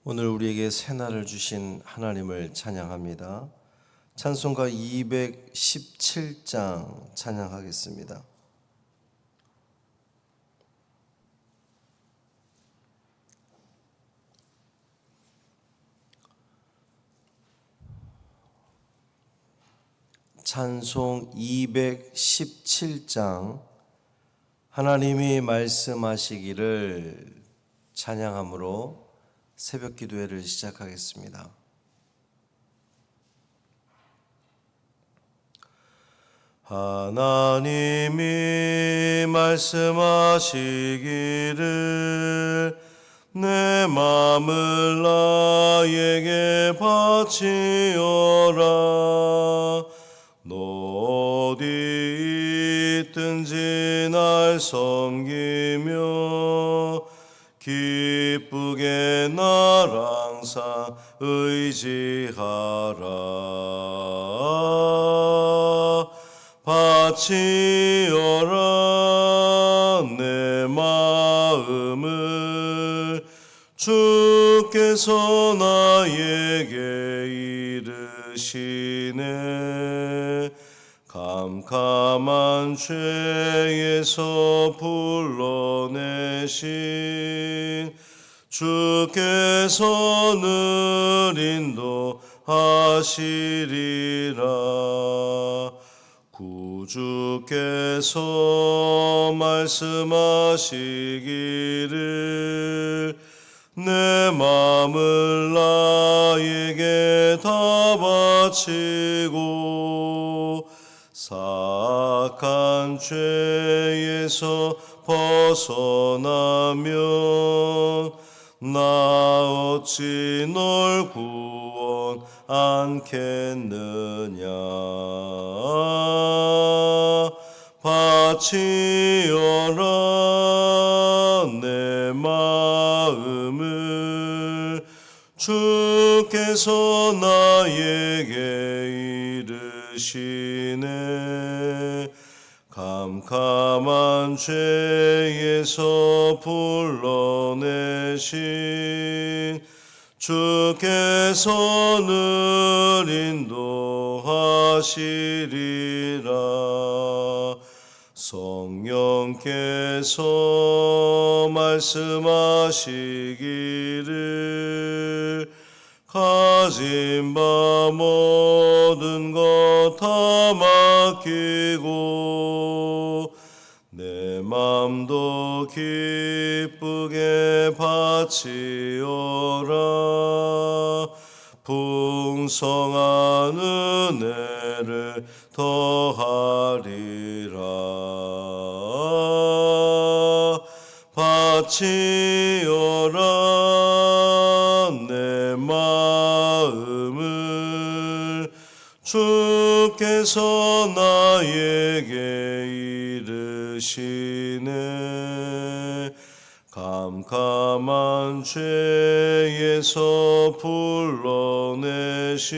오늘 우리에게 새날을 주신 하나님을 찬양합니다. 찬송가 217장 찬양하겠습니다. 찬송 217장 하나님이 말씀하시기를 찬양함으로 새벽 기도회를 시작하겠습니다. 하나님이 말씀하시기를 내 마음을 나에게 바치어라. 너 어디 있든지 날 섬기며 기쁘게 날 항상 의지하라. 바치어라 내 마음을 주께서 나에게 이르시네. 캄캄한 죄에서 불러내신 주께서 늘 인도하시리라. 구주께서 말씀하시기를 내 마음을 나에게 다 바치고 사악한 죄에서 벗어나면 나 어찌 널 구원 않겠느냐. 바치어라 내 마음을 주께서 나에게 이르시네. 캄캄한 죄에서 불러내신 주께서 늘 인도하시리라. 성령께서 말씀하시기를 가진 바 모든 것 다 맡기고 내 맘도 기쁘게 바치어라. 풍성한 은혜를 더하리라. 바치어라 내 마음을 주께서 나에게 이르시네. 캄캄한 죄에서 불러내신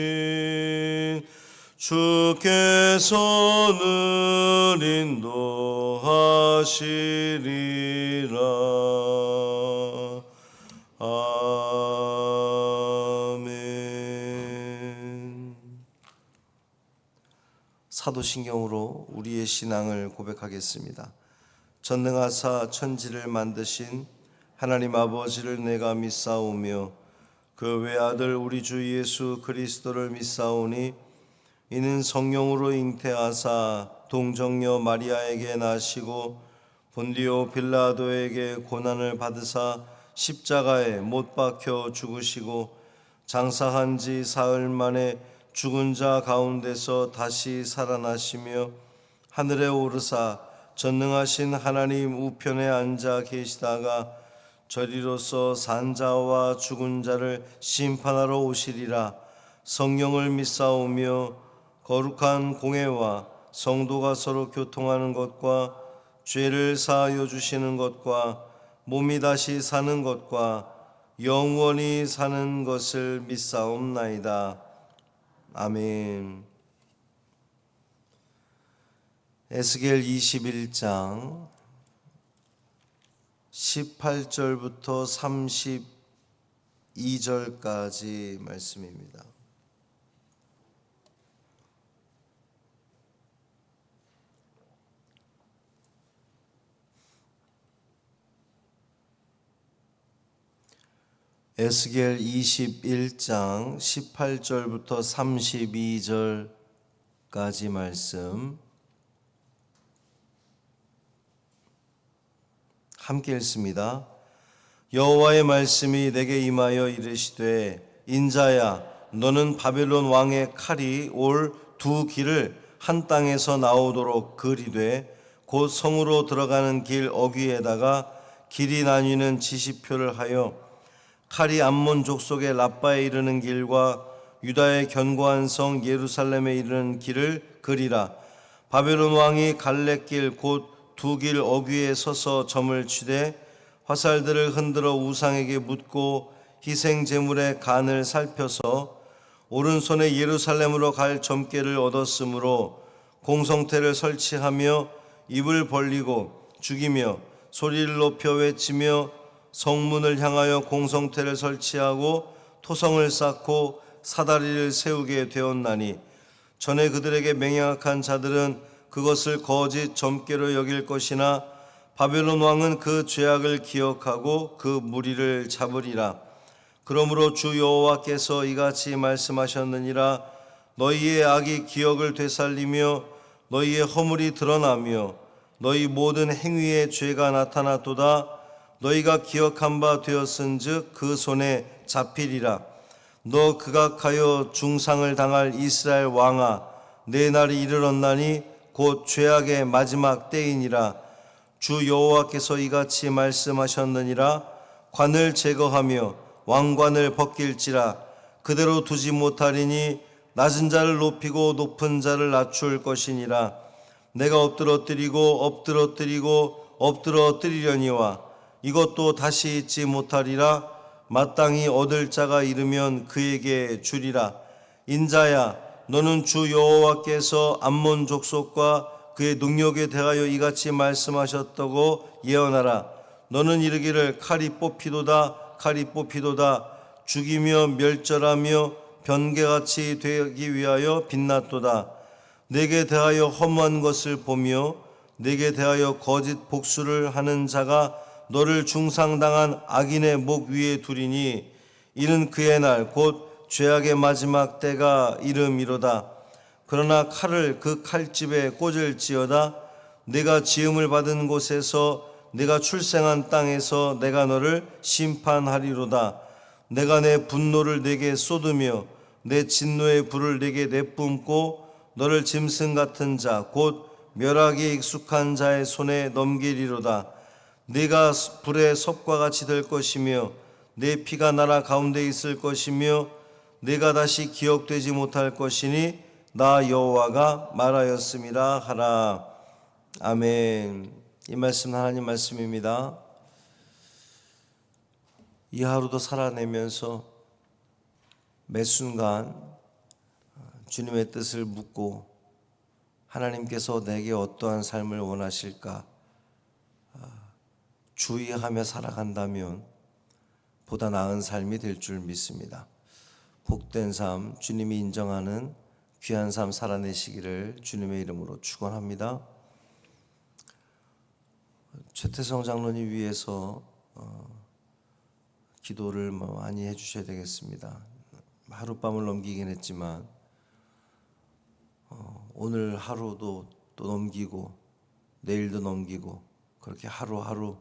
주께서 늘 인도하시리라. 아멘. 사도신경으로 우리의 신앙을 고백하겠습니다. 전능하사 천지를 만드신 하나님 아버지를 내가 믿사오며 그 외아들 우리 주 예수 그리스도를 믿사오니 이는 성령으로 잉태하사 동정녀 마리아에게 나시고 본디오 빌라도에게 고난을 받으사 십자가에 못 박혀 죽으시고 장사한 지 사흘 만에 죽은 자 가운데서 다시 살아나시며 하늘에 오르사 전능하신 하나님 우편에 앉아 계시다가 저리로서 산자와 죽은 자를 심판하러 오시리라. 성령을 믿사오며 거룩한 공회와 성도가 서로 교통하는 것과 죄를 사하여 주시는 것과 몸이 다시 사는 것과 영원히 사는 것을 믿사옵나이다. 아멘. 에스겔 21장 18절부터 22절까지 말씀입니다. 에스겔 21장 18절부터 32절까지 말씀 함께 읽습니다. 여호와의 말씀이 내게 임하여 이르시되 인자야 너는 바벨론 왕의 칼이 올 두 길을 한 땅에서 나오도록 그리되 곧 성으로 들어가는 길 어귀에다가 길이 나뉘는 지시표를 하여 칼이 암몬 족속의 라빠에 이르는 길과 유다의 견고한 성 예루살렘에 이르는 길을 그리라. 바벨론 왕이 갈래길 곧 두 길 어귀에 서서 점을 치되 화살들을 흔들어 우상에게 묻고 희생 제물의 간을 살펴서 오른손에 예루살렘으로 갈 점괘를 얻었으므로 공성태를 설치하며 입을 벌리고 죽이며 소리를 높여 외치며 성문을 향하여 공성태를 설치하고 토성을 쌓고 사다리를 세우게 되었나니 전에 그들에게 맹약한 자들은 그것을 거짓 점괘로 여길 것이나 바벨론 왕은 그 죄악을 기억하고 그 무리를 잡으리라. 그러므로 주 여호와께서 이같이 말씀하셨느니라. 너희의 악이 기억을 되살리며 너희의 허물이 드러나며 너희 모든 행위의 죄가 나타났도다. 너희가 기억한 바 되었은즉 그 손에 잡히리라. 너 극악하여 중상을 당할 이스라엘 왕아, 내 날이 이르렀나니 곧 죄악의 마지막 때이니라. 주 여호와께서 이같이 말씀하셨느니라. 관을 제거하며 왕관을 벗길지라. 그대로 두지 못하리니 낮은 자를 높이고 높은 자를 낮출 것이니라. 내가 엎드러뜨리고 엎드러뜨리려니와 이것도 다시 잊지 못하리라. 마땅히 얻을 자가 이르면 그에게 주리라. 인자야 너는 주 여호와께서 암몬 족속과 그의 능력에 대하여 이같이 말씀하셨다고 예언하라. 너는 이르기를 칼이 뽑히도다 칼이 뽑히도다. 죽이며 멸절하며 번개같이 되기 위하여 빛났도다. 내게 대하여 허무한 것을 보며 내게 대하여 거짓 복수를 하는 자가 너를 중상당한 악인의 목 위에 두리니 이는 그의 날 곧 죄악의 마지막 때가 이름이로다. 그러나 칼을 그 칼집에 꽂을지어다. 내가 지음을 받은 곳에서 내가 출생한 땅에서 내가 너를 심판하리로다. 내가 내 분노를 내게 쏟으며 내 진노의 불을 내게 내뿜고 너를 짐승 같은 자 곧 멸하기에 익숙한 자의 손에 넘기리로다. 네가 불의 섭과 같이 될 것이며 내 피가 나라 가운데 있을 것이며 네가 다시 기억되지 못할 것이니 나 여호와가 말하였음이라 하라. 아멘. 이 말씀 하나님 말씀입니다. 이 하루도 살아내면서 매 순간 주님의 뜻을 묻고 하나님께서 내게 어떠한 삶을 원하실까 주의하며 살아간다면 보다 나은 삶이 될 줄 믿습니다. 복된 삶, 주님이 인정하는 귀한 삶 살아내시기를 주님의 이름으로 축원합니다. 최태성 장로님 위해서 기도를 많이 해주셔야 되겠습니다. 하룻밤을 넘기긴 했지만 오늘 하루도 또 넘기고 내일도 넘기고 그렇게 하루하루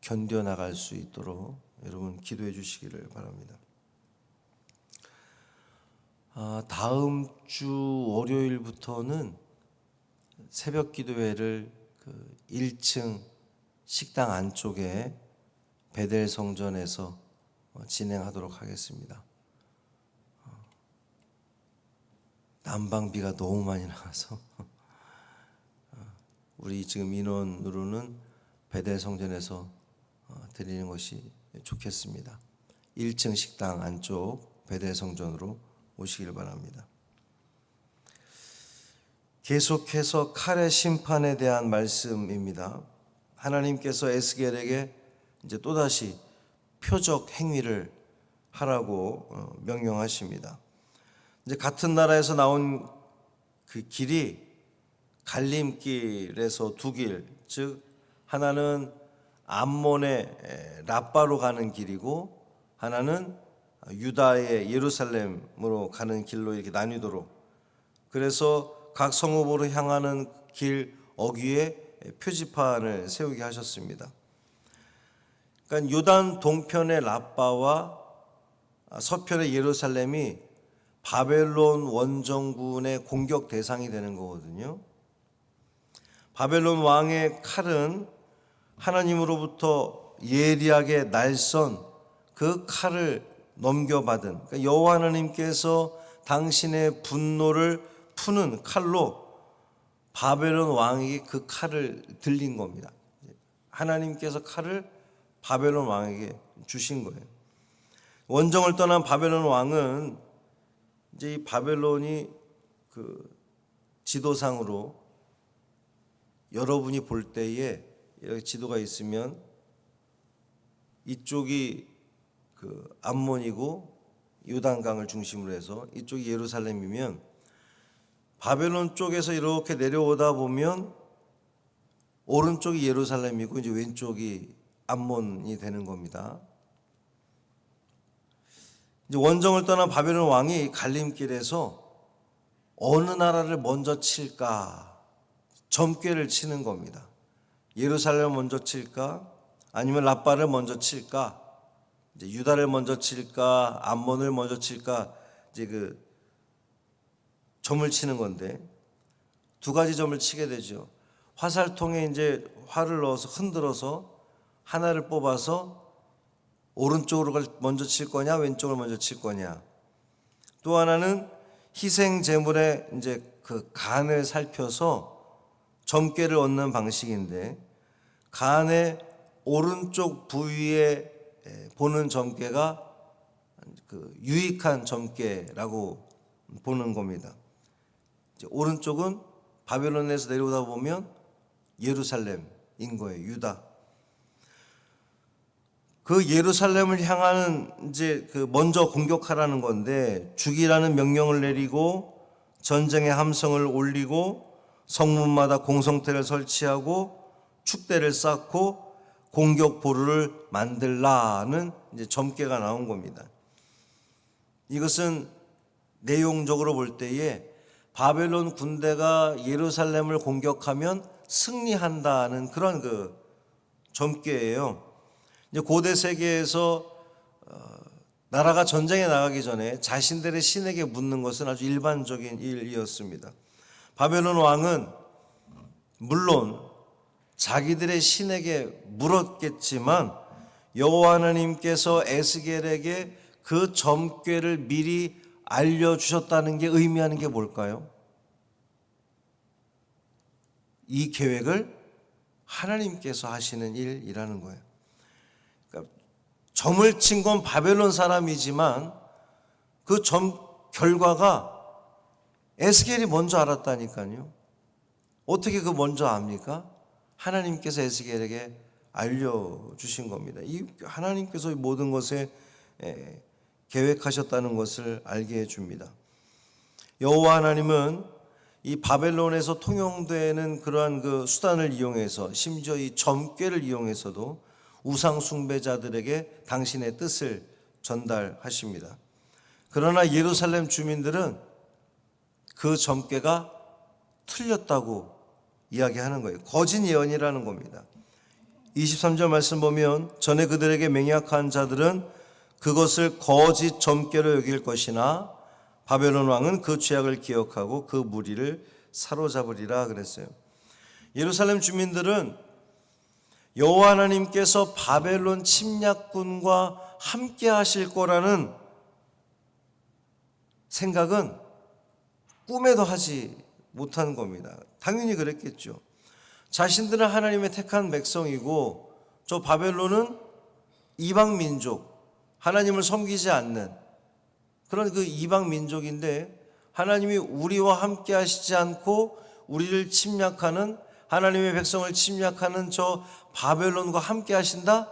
견뎌나갈 수 있도록 여러분 기도해 주시기를 바랍니다. 다음 주 월요일부터는 새벽 기도회를 1층 식당 안쪽에 베델 성전에서 진행하도록 하겠습니다. 난방비가 너무 많이 나와서 우리 지금 인원으로는 베델 성전에서 드리는 것이 좋겠습니다. 1층 식당 안쪽 베델 성전으로 오시길 바랍니다. 계속해서 칼의 심판에 대한 말씀입니다. 하나님께서 에스겔에게 이제 또다시 표적 행위를 하라고 명령하십니다. 이제 같은 나라에서 나온 그 길이 갈림길에서 두 길, 즉 하나는 암몬의 라빠로 가는 길이고 하나는 유다의 예루살렘으로 가는 길로 이렇게 나뉘도록, 그래서 각 성읍으로 향하는 길 어귀에 표지판을 세우게 하셨습니다. 그러니까 요단 동편의 라빠와 서편의 예루살렘이 바벨론 원정군의 공격 대상이 되는 거거든요. 바벨론 왕의 칼은 하나님으로부터 예리하게 날선 그 칼을 넘겨받은, 그러니까 여호와 하나님께서 당신의 분노를 푸는 칼로 바벨론 왕에게 그 칼을 들린 겁니다. 하나님께서 칼을 바벨론 왕에게 주신 거예요. 원정을 떠난 바벨론 왕은 이제 이 바벨론이 그 지도상으로 여러분이 볼 때에 여기 지도가 있으면 이쪽이 그 암몬이고 요단강을 중심으로 해서 이쪽이 예루살렘이면 바벨론 쪽에서 이렇게 내려오다 보면 오른쪽이 예루살렘이고 이제 왼쪽이 암몬이 되는 겁니다. 이제 원정을 떠난 바벨론 왕이 갈림길에서 어느 나라를 먼저 칠까 점괘를 치는 겁니다. 예루살렘을 먼저 칠까 아니면 라빠를 먼저 칠까, 이제 유다를 먼저 칠까 암몬을 먼저 칠까, 이제 그 점을 치는 건데 두 가지 점을 치게 되죠. 화살통에 이제 활을 넣어서 흔들어서 하나를 뽑아서 오른쪽으로 먼저 칠 거냐 왼쪽을 먼저 칠 거냐. 또 하나는 희생 제물의 이제 그 간을 살펴서 점괘를 얻는 방식인데, 간의 오른쪽 부위에 보는 점괘가 그 유익한 점괘라고 보는 겁니다. 이제 오른쪽은 바벨론에서 내려오다 보면 예루살렘인 거예요. 유다. 그 예루살렘을 향하는 이제 그 먼저 공격하라는 건데, 죽이라는 명령을 내리고 전쟁의 함성을 올리고 성문마다 공성대를 설치하고 축대를 쌓고 공격 보루를 만들라는 이제 점괘가 나온 겁니다. 이것은 내용적으로 볼 때에 바벨론 군대가 예루살렘을 공격하면 승리한다는 그런 그 점괘예요. 이제 고대 세계에서 나라가 전쟁에 나가기 전에 자신들의 신에게 묻는 것은 아주 일반적인 일이었습니다. 바벨론 왕은 물론 자기들의 신에게 물었겠지만 여호와 하나님께서 에스겔에게 그 점괘를 미리 알려주셨다는 게 의미하는 게 뭘까요? 이 계획을 하나님께서 하시는 일이라는 거예요. 그러니까 점을 친 건 바벨론 사람이지만 그 점 결과가 에스겔이 먼저 알았다니까요. 어떻게 그 먼저 압니까? 하나님께서 에스겔에게 알려주신 겁니다. 이 하나님께서 모든 것에 계획하셨다는 것을 알게 해줍니다. 여호와 하나님은 이 바벨론에서 통용되는 그러한 그 수단을 이용해서, 심지어 이 점괘를 이용해서도 우상 숭배자들에게 당신의 뜻을 전달하십니다. 그러나 예루살렘 주민들은 그 점괘가 틀렸다고 이야기하는 거예요. 거짓 예언이라는 겁니다. 23절 말씀 보면 전에 그들에게 맹약한 자들은 그것을 거짓 점괘로 여길 것이나 바벨론 왕은 그 죄악을 기억하고 그 무리를 사로잡으리라 그랬어요. 예루살렘 주민들은 여호와 하나님께서 바벨론 침략군과 함께 하실 거라는 생각은 꿈에도 하지 못한 겁니다. 당연히 그랬겠죠. 자신들은 하나님의 택한 백성이고 저 바벨론은 이방 민족, 하나님을 섬기지 않는 그런 그 이방 민족인데, 하나님이 우리와 함께 하시지 않고 우리를 침략하는, 하나님의 백성을 침략하는 저 바벨론과 함께 하신다?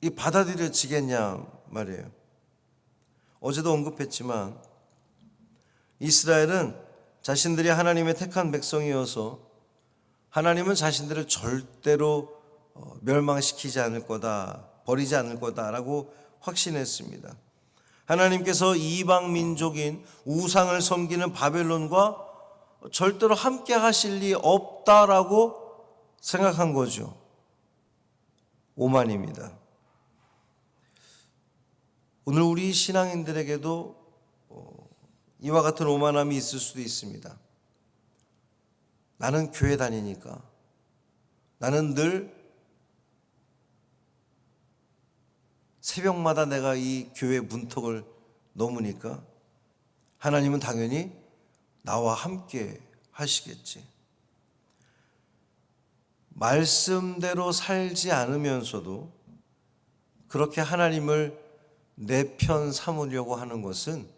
이 받아들여지겠냐 말이에요. 어제도 언급했지만 이스라엘은 자신들이 하나님의 택한 백성이어서 하나님은 자신들을 절대로 멸망시키지 않을 거다, 버리지 않을 거다라고 확신했습니다. 하나님께서 이방 민족인 우상을 섬기는 바벨론과 절대로 함께 하실 리 없다라고 생각한 거죠. 오만입니다. 오늘 우리 신앙인들에게도 이와 같은 오만함이 있을 수도 있습니다. 나는 교회 다니니까, 나는 늘 새벽마다 내가 이 교회 문턱을 넘으니까 하나님은 당연히 나와 함께 하시겠지. 말씀대로 살지 않으면서도 그렇게 하나님을 내 편 삼으려고 하는 것은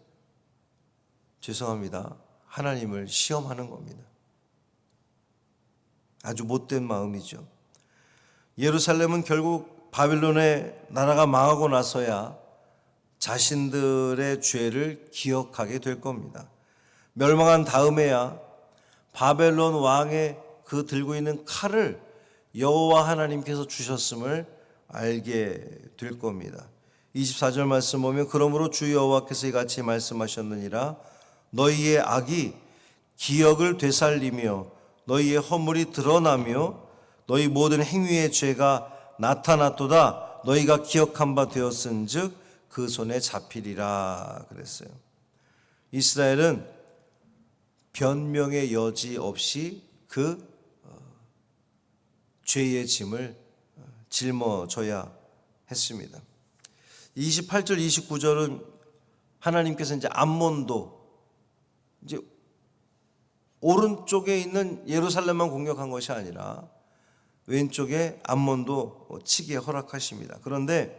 죄송합니다. 하나님을 시험하는 겁니다. 아주 못된 마음이죠. 예루살렘은 결국 바벨론의 나라가 망하고 나서야 자신들의 죄를 기억하게 될 겁니다. 멸망한 다음에야 바벨론 왕의 그 들고 있는 칼을 여호와 하나님께서 주셨음을 알게 될 겁니다. 24절 말씀 보면 그러므로 주 여호와께서 이같이 말씀하셨느니라 너희의 악이 기억을 되살리며 너희의 허물이 드러나며 너희 모든 행위의 죄가 나타났도다 너희가 기억한 바 되었은즉 그 손에 잡히리라 그랬어요. 이스라엘은 변명의 여지 없이 그 죄의 짐을 짊어져야 했습니다. 28절 29절은 하나님께서 이제 암몬도 이제 오른쪽에 있는 예루살렘만 공격한 것이 아니라 왼쪽에 암몬도 치게 허락하십니다. 그런데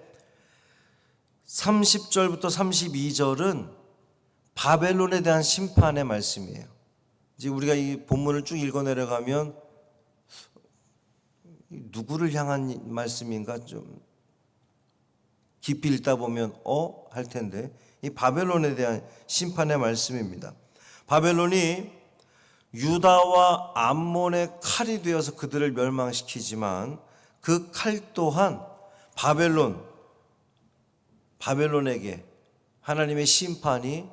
30절부터 32절은 바벨론에 대한 심판의 말씀이에요. 이제 우리가 이 본문을 쭉 읽어 내려가면 누구를 향한 말씀인가 좀 깊이 읽다 보면 할 텐데 이 바벨론에 대한 심판의 말씀입니다. 바벨론이 유다와 암몬의 칼이 되어서 그들을 멸망시키지만 그 칼 또한 바벨론에게 하나님의 심판이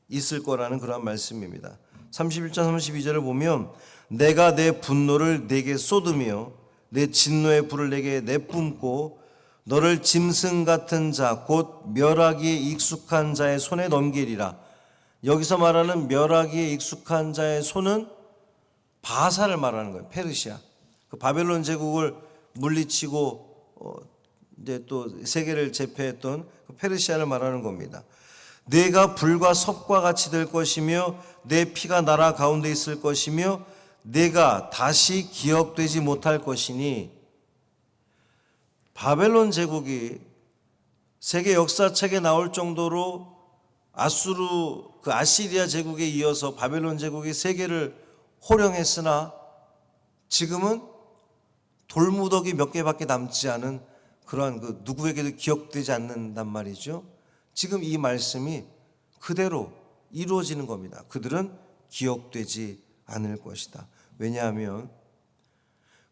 있을 거라는 그런 말씀입니다. 31절 32절을 보면 내가 내 분노를 내게 쏟으며 내 진노의 불을 내게 내뿜고 너를 짐승 같은 자 곧 멸하기에 익숙한 자의 손에 넘기리라. 여기서 말하는 멸하기에 익숙한 자의 손은 바사를 말하는 거예요. 페르시아. 그 바벨론 제국을 물리치고 이제 또 세계를 제패했던 그 페르시아를 말하는 겁니다. 내가 불과 섭과 같이 될 것이며 내 피가 나라 가운데 있을 것이며 내가 다시 기억되지 못할 것이니 바벨론 제국이 세계 역사책에 나올 정도로 그 아시리아 제국에 이어서 바벨론 제국이 세계를 호령했으나 지금은 돌무더기 몇 개밖에 남지 않은 그러한 그 누구에게도 기억되지 않는단 말이죠. 지금 이 말씀이 그대로 이루어지는 겁니다. 그들은 기억되지 않을 것이다. 왜냐하면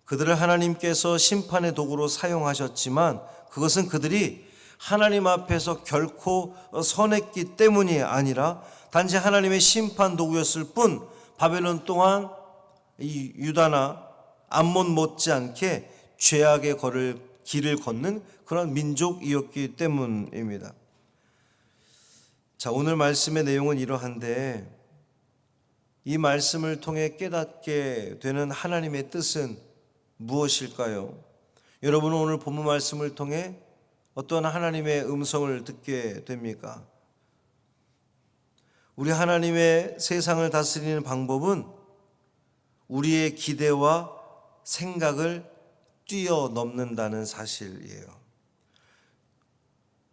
그들을 하나님께서 심판의 도구로 사용하셨지만 그것은 그들이 하나님 앞에서 결코 선했기 때문이 아니라 단지 하나님의 심판 도구였을 뿐 바벨론 또한 이 유다나 암몬 못지않게 죄악의 길을 걷는 그런 민족이었기 때문입니다. 자, 오늘 말씀의 내용은 이러한데 이 말씀을 통해 깨닫게 되는 하나님의 뜻은 무엇일까요? 여러분은 오늘 본문 말씀을 통해 어떤 하나님의 음성을 듣게 됩니까? 우리 하나님의 세상을 다스리는 방법은 우리의 기대와 생각을 뛰어넘는다는 사실이에요.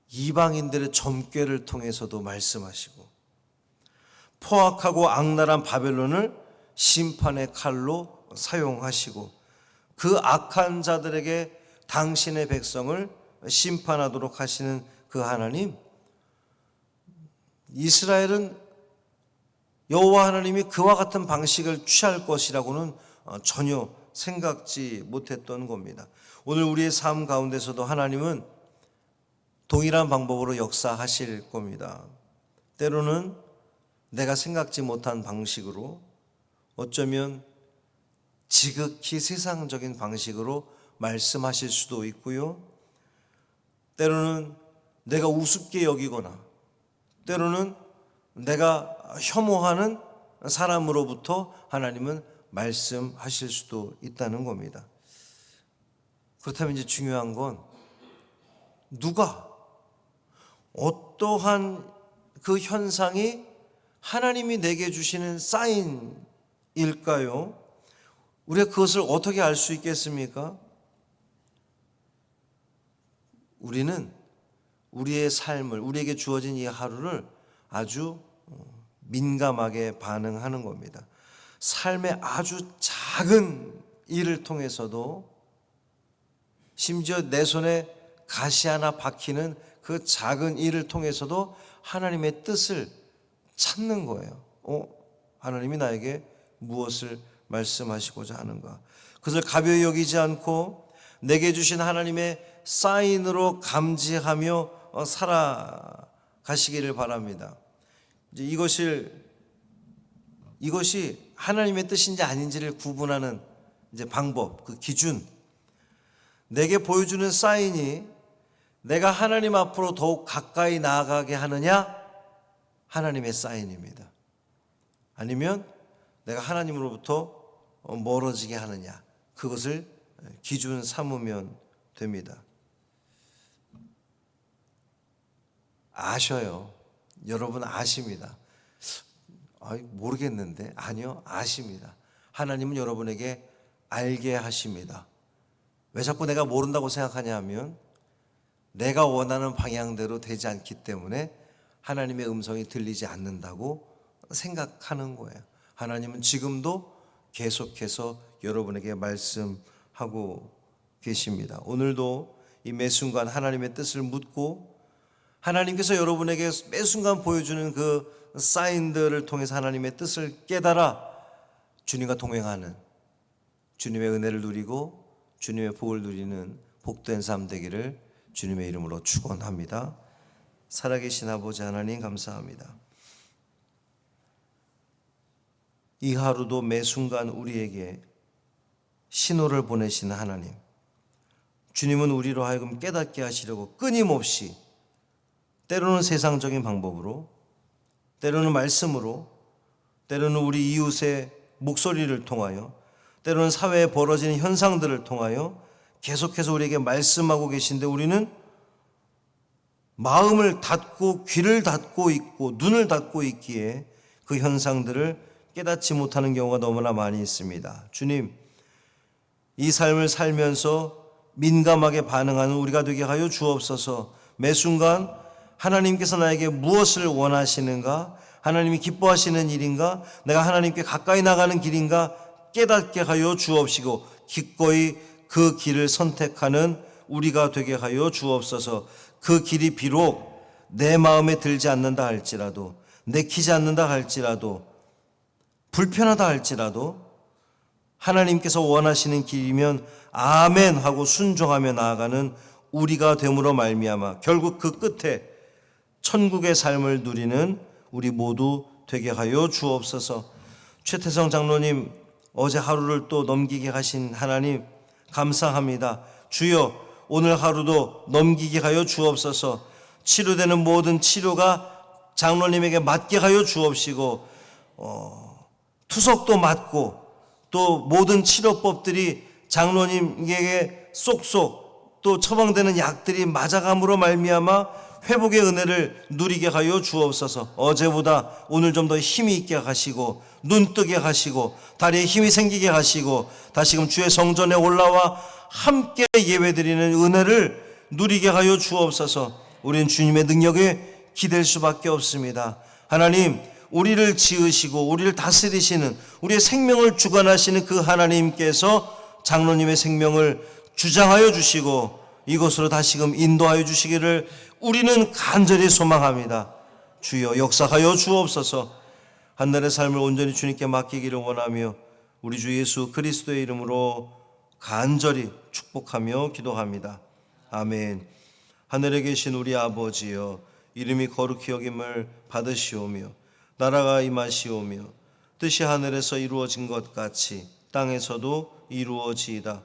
이방인들의 점괘를 통해서도 말씀하시고 포악하고 악랄한 바벨론을 심판의 칼로 사용하시고 그 악한 자들에게 당신의 백성을 심판하도록 하시는 그 하나님, 이스라엘은 여호와 하나님이 그와 같은 방식을 취할 것이라고는 전혀 생각지 못했던 겁니다. 오늘 우리의 삶 가운데서도 하나님은 동일한 방법으로 역사하실 겁니다. 때로는 내가 생각지 못한 방식으로, 어쩌면 지극히 세상적인 방식으로 말씀하실 수도 있고요. 때로는 내가 우습게 여기거나, 때로는 내가 혐오하는 사람으로부터 하나님은 말씀하실 수도 있다는 겁니다. 그렇다면 이제 중요한 건 누가, 어떠한 그 현상이 하나님이 내게 주시는 사인일까요? 우리가 그것을 어떻게 알 수 있겠습니까? 우리는 우리의 삶을, 우리에게 주어진 이 하루를 아주 민감하게 반응하는 겁니다. 삶의 아주 작은 일을 통해서도, 심지어 내 손에 가시 하나 박히는 그 작은 일을 통해서도 하나님의 뜻을 찾는 거예요. 하나님이 나에게 무엇을 말씀하시고자 하는가? 그것을 가벼이 여기지 않고 내게 주신 하나님의 사인으로 감지하며 살아가시기를 바랍니다. 이제 이것이 하나님의 뜻인지 아닌지를 구분하는 이제 방법, 그 기준, 내게 보여주는 사인이 내가 하나님 앞으로 더욱 가까이 나아가게 하느냐, 하나님의 사인입니다. 아니면 내가 하나님으로부터 멀어지게 하느냐, 그것을 기준 삼으면 됩니다. 아셔요. 여러분 아십니다. 모르겠는데. 아니요, 아십니다. 하나님은 여러분에게 알게 하십니다. 왜 자꾸 내가 모른다고 생각하냐 하면, 내가 원하는 방향대로 되지 않기 때문에 하나님의 음성이 들리지 않는다고 생각하는 거예요. 하나님은 지금도 계속해서 여러분에게 말씀하고 계십니다. 오늘도 이 매순간 하나님의 뜻을 묻고, 하나님께서 여러분에게 매순간 보여주는 그 사인들을 통해서 하나님의 뜻을 깨달아 주님과 동행하는, 주님의 은혜를 누리고 주님의 복을 누리는 복된 삶 되기를 주님의 이름으로 축원합니다. 살아계신 아버지 하나님, 감사합니다. 이 하루도 매 순간 우리에게 신호를 보내시는 하나님, 주님은 우리로 하여금 깨닫게 하시려고 끊임없이, 때로는 세상적인 방법으로, 때로는 말씀으로, 때로는 우리 이웃의 목소리를 통하여, 때로는 사회에 벌어지는 현상들을 통하여 계속해서 우리에게 말씀하고 계신데, 우리는 마음을 닫고 귀를 닫고 있고 눈을 닫고 있기에 그 현상들을 깨닫지 못하는 경우가 너무나 많이 있습니다. 주님, 이 삶을 살면서 민감하게 반응하는 우리가 되게 하여 주옵소서. 매 순간 하나님께서 나에게 무엇을 원하시는가, 하나님이 기뻐하시는 일인가, 내가 하나님께 가까이 나가는 길인가 깨닫게 하여 주옵시고, 기꺼이 그 길을 선택하는 우리가 되게 하여 주옵소서. 그 길이 비록 내 마음에 들지 않는다 할지라도, 내키지 않는다 할지라도, 불편하다 할지라도 하나님께서 원하시는 길이면 아멘 하고 순종하며 나아가는 우리가 됨으로 말미암아 결국 그 끝에 천국의 삶을 누리는 우리 모두 되게 하여 주옵소서. 최태성 장로님, 어제 하루를 또 넘기게 하신 하나님 감사합니다. 주여, 오늘 하루도 넘기게 하여 주옵소서. 치료되는 모든 치료가 장로님에게 맞게 하여 주옵시고, 투석도 맞고 또 모든 치료법들이 장로님에게 쏙쏙 또 처방되는 약들이 맞아감으로 말미암아 회복의 은혜를 누리게 하여 주옵소서. 어제보다 오늘 좀 더 힘이 있게 하시고, 눈 뜨게 하시고, 다리에 힘이 생기게 하시고, 다시금 주의 성전에 올라와 함께 예배드리는 은혜를 누리게 하여 주옵소서. 우리는 주님의 능력에 기댈 수밖에 없습니다. 하나님, 우리를 지으시고 우리를 다스리시는, 우리의 생명을 주관하시는 그 하나님께서 장로님의 생명을 주장하여 주시고 이곳으로 다시금 인도하여 주시기를 우리는 간절히 소망합니다. 주여 역사하여 주옵소서. 한 날의 삶을 온전히 주님께 맡기기를 원하며 우리 주 예수 그리스도의 이름으로 간절히 축복하며 기도합니다. 아멘. 하늘에 계신 우리 아버지여, 이름이 거룩히 여김을 받으시오며 나라가 임하시오며 뜻이 하늘에서 이루어진 것 같이 땅에서도 이루어지이다.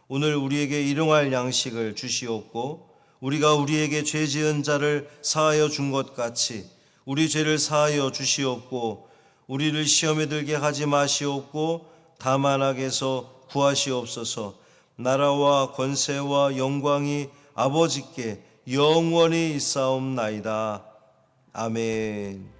오늘 우리에게 일용할 양식을 주시옵고 우리가 우리에게 죄 지은 자를 사하여 준 것 같이 우리 죄를 사하여 주시옵고 우리를 시험에 들게 하지 마시옵고 다만 악에서 구하시옵소서. 나라와 권세와 영광이 아버지께 영원히 있사옵나이다. 아멘.